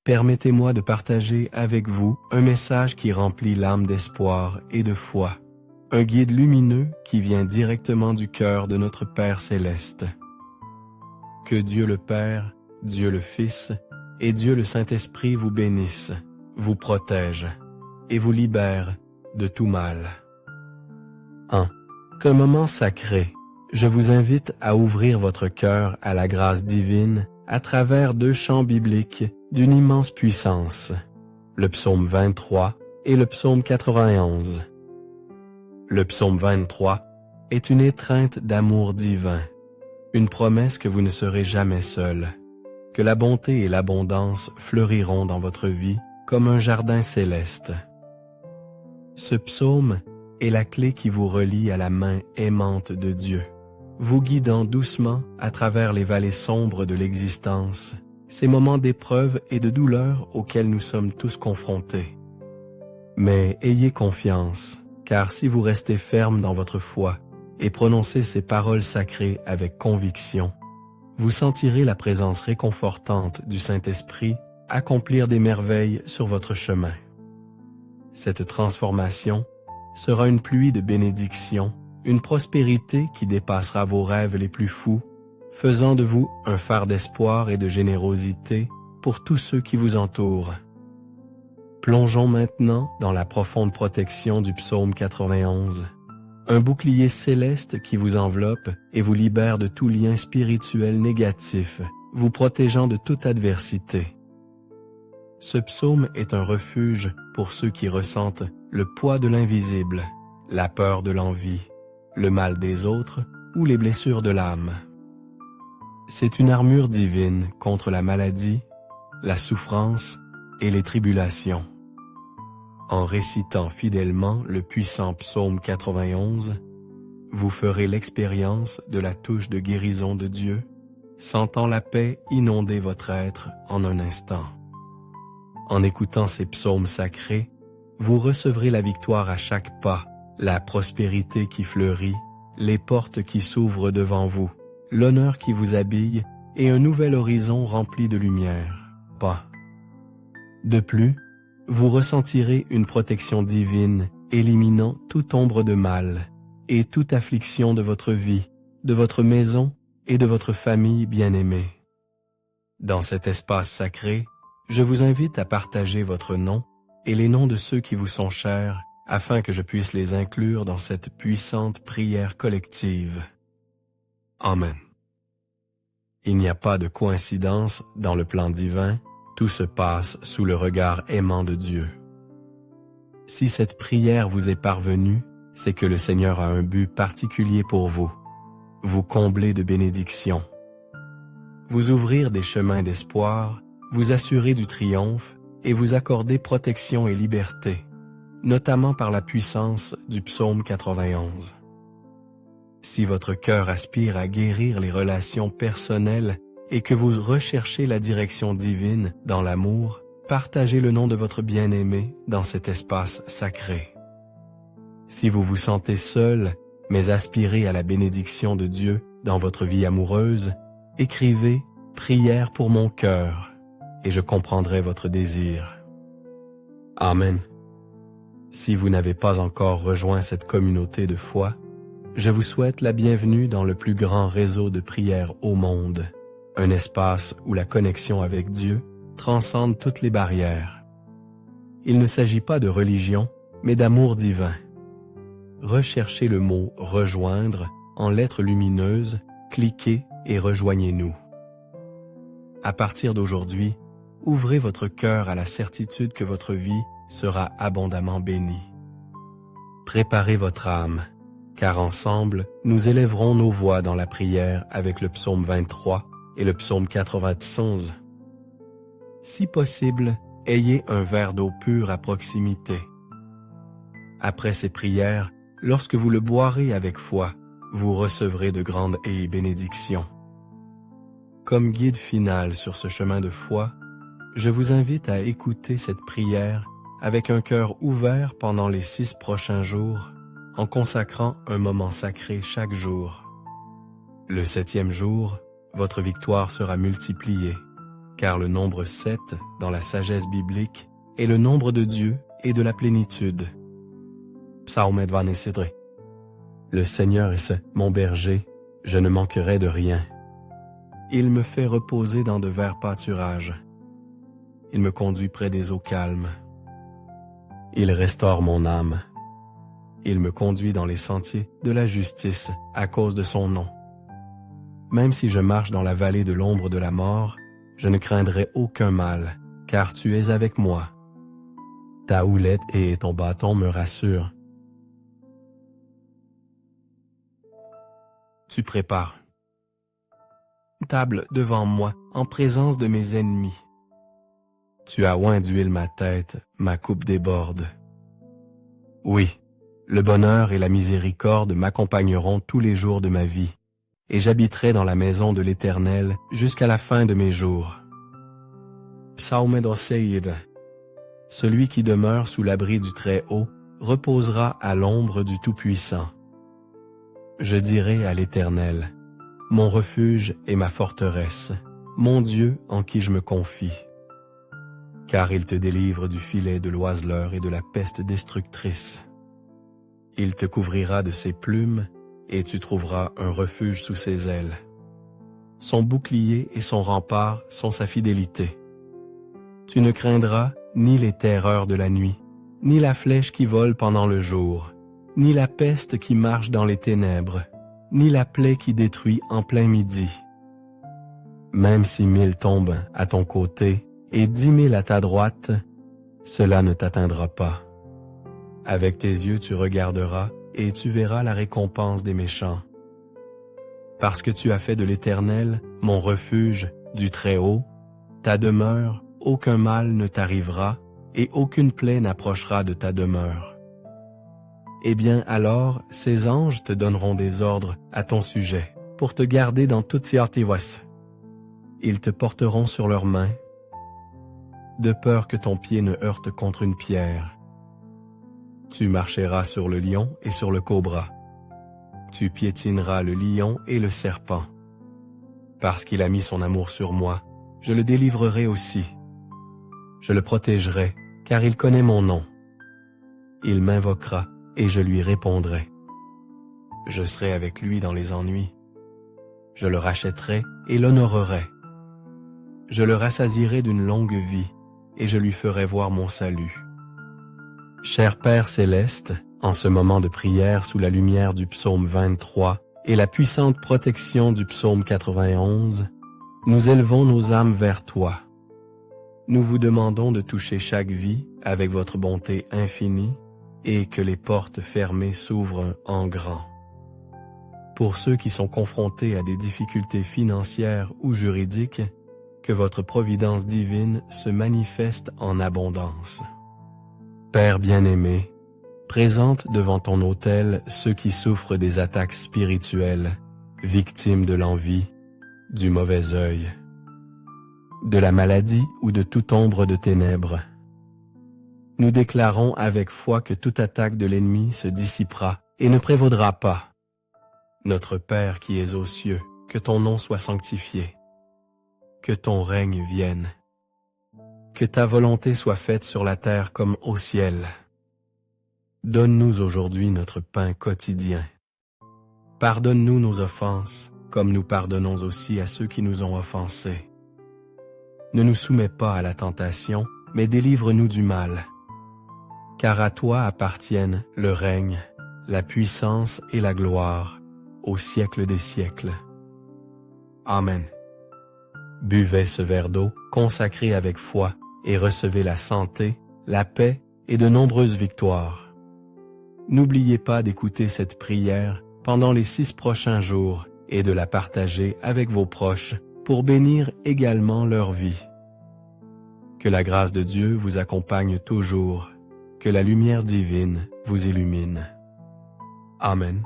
permettez-moi de partager avec vous un message qui remplit l'âme d'espoir et de foi, un guide lumineux qui vient directement du cœur de notre Père céleste. Que Dieu le Père, Dieu le Fils et Dieu le Saint-Esprit vous bénissent, vous protègent et vous libèrent de tout mal. 1. Qu'un moment sacré. Je vous invite à ouvrir votre cœur à la grâce divine à travers 2 chants bibliques d'une immense puissance, le psaume 23 et le psaume 91. Le psaume 23 est une étreinte d'amour divin, une promesse que vous ne serez jamais seul, que la bonté et l'abondance fleuriront dans votre vie comme un jardin céleste. Ce psaume est la clé qui vous relie à la main aimante de Dieu, vous guidant doucement à travers les vallées sombres de l'existence, ces moments d'épreuve et de douleur auxquels nous sommes tous confrontés. Mais ayez confiance, car si vous restez ferme dans votre foi et prononcez ces paroles sacrées avec conviction, vous sentirez la présence réconfortante du Saint-Esprit accomplir des merveilles sur votre chemin. Cette transformation sera une pluie de bénédictions, une prospérité qui dépassera vos rêves les plus fous, faisant de vous un phare d'espoir et de générosité pour tous ceux qui vous entourent. Plongeons maintenant dans la profonde protection du psaume 91, un bouclier céleste qui vous enveloppe et vous libère de tout lien spirituel négatif, vous protégeant de toute adversité. Ce psaume est un refuge pour ceux qui ressentent le poids de l'invisible, la peur de l'envie, le mal des autres ou les blessures de l'âme. C'est une armure divine contre la maladie, la souffrance et les tribulations. En récitant fidèlement le puissant psaume 91, vous ferez l'expérience de la touche de guérison de Dieu, sentant la paix inonder votre être en un instant. En écoutant ces psaumes sacrés, vous recevrez la victoire à chaque pas, la prospérité qui fleurit, les portes qui s'ouvrent devant vous, l'honneur qui vous habille et un nouvel horizon rempli de lumière. Pas. De plus, vous ressentirez une protection divine éliminant toute ombre de mal et toute affliction de votre vie, de votre maison et de votre famille bien-aimée. Dans cet espace sacré, je vous invite à partager votre nom et les noms de ceux qui vous sont chers afin que je puisse les inclure dans cette puissante prière collective. Amen. Il n'y a pas de coïncidence dans le plan divin, tout se passe sous le regard aimant de Dieu. Si cette prière vous est parvenue, c'est que le Seigneur a un but particulier pour vous, vous combler de bénédictions, vous ouvrir des chemins d'espoir, vous assurer du triomphe et vous accorder protection et liberté, notamment par la puissance du psaume 91. Si votre cœur aspire à guérir les relations personnelles et que vous recherchez la direction divine dans l'amour, partagez le nom de votre bien-aimé dans cet espace sacré. Si vous vous sentez seul, mais aspirez à la bénédiction de Dieu dans votre vie amoureuse, écrivez « Prière pour mon cœur » et je comprendrai votre désir. Amen. Si vous n'avez pas encore rejoint cette communauté de foi, je vous souhaite la bienvenue dans le plus grand réseau de prières au monde, un espace où la connexion avec Dieu transcende toutes les barrières. Il ne s'agit pas de religion, mais d'amour divin. Recherchez le mot « rejoindre » en lettres lumineuses, cliquez et rejoignez-nous. À partir d'aujourd'hui, ouvrez votre cœur à la certitude que votre vie sera abondamment bénie. Préparez votre âme, car ensemble, nous élèverons nos voix dans la prière avec le psaume 23 et le psaume 91. Si possible, ayez un verre d'eau pure à proximité. Après ces prières, lorsque vous le boirez avec foi, vous recevrez de grandes et bénédictions. Comme guide final sur ce chemin de foi, je vous invite à écouter cette prière avec un cœur ouvert pendant les 6 prochains jours, en consacrant un moment sacré chaque jour. Le 7e jour, votre victoire sera multipliée. car le nombre 7, dans la sagesse biblique, est le nombre de Dieu et de la plénitude. Psalm 23. Le Seigneur est mon berger, je ne manquerai de rien. Il me fait reposer dans de verts pâturages. Il me conduit près des eaux calmes. Il restaure mon âme. Il me conduit dans les sentiers de la justice à cause de son nom. Même si je marche dans la vallée de l'ombre de la mort, je ne craindrai aucun mal, car tu es avec moi. Ta houlette et ton bâton me rassurent. Tu prépares une table devant moi en présence de mes ennemis. Tu as oint d'huile ma tête, ma coupe déborde. Oui, le bonheur et la miséricorde m'accompagneront tous les jours de ma vie, et j'habiterai dans la maison de l'Éternel jusqu'à la fin de mes jours. Psalm 23. Celui qui demeure sous l'abri du Très-Haut reposera à l'ombre du Tout-Puissant. Je dirai à l'Éternel, mon refuge et ma forteresse, mon Dieu en qui je me confie. Car il te délivre du filet de l'oiseleur et de la peste destructrice. Il te couvrira de ses plumes, et tu trouveras un refuge sous ses ailes. Son bouclier et son rempart sont sa fidélité. Tu ne craindras ni les terreurs de la nuit, ni la flèche qui vole pendant le jour, ni la peste qui marche dans les ténèbres, ni la plaie qui détruit en plein midi. Même si 1000 tombent à ton côté et 10 000 à ta droite, cela ne t'atteindra pas. Avec tes yeux tu regarderas et tu verras la récompense des méchants. Parce que tu as fait de l'Éternel, mon refuge, du Très-Haut, ta demeure, aucun mal ne t'arrivera et aucune plaie n'approchera de ta demeure. Eh bien alors, ces anges te donneront des ordres à ton sujet, pour te garder dans toutes tes voies. Ils te porteront sur leurs mains, de peur que ton pied ne heurte contre une pierre. Tu marcheras sur le lion et sur le cobra. Tu piétineras le lion et le serpent. Parce qu'il a mis son amour sur moi, je le délivrerai aussi. Je le protégerai, car il connaît mon nom. Il m'invoquera, et je lui répondrai. Je serai avec lui dans les ennuis. Je le rachèterai et l'honorerai. Je le rassasierai d'une longue vie, et je lui ferai voir mon salut. Cher Père céleste, en ce moment de prière sous la lumière du psaume 23 et la puissante protection du psaume 91, nous élevons nos âmes vers toi. Nous vous demandons de toucher chaque vie avec votre bonté infinie et que les portes fermées s'ouvrent en grand. Pour ceux qui sont confrontés à des difficultés financières ou juridiques, que votre providence divine se manifeste en abondance. Père bien-aimé, présente devant ton autel ceux qui souffrent des attaques spirituelles, victimes de l'envie, du mauvais œil, de la maladie ou de toute ombre de ténèbres. Nous déclarons avec foi que toute attaque de l'ennemi se dissipera et ne prévaudra pas. Notre Père qui es aux cieux, que ton nom soit sanctifié. Que ton règne vienne. Que ta volonté soit faite sur la terre comme au ciel. Donne-nous aujourd'hui notre pain quotidien. Pardonne-nous nos offenses, comme nous pardonnons aussi à ceux qui nous ont offensés. Ne nous soumets pas à la tentation, mais délivre-nous du mal. Car à toi appartiennent le règne, la puissance et la gloire, au siècle des siècles. Amen. Buvez ce verre d'eau consacré avec foi et recevez la santé, la paix et de nombreuses victoires. N'oubliez pas d'écouter cette prière pendant les 6 prochains jours et de la partager avec vos proches pour bénir également leur vie. Que la grâce de Dieu vous accompagne toujours, que la lumière divine vous illumine. Amen.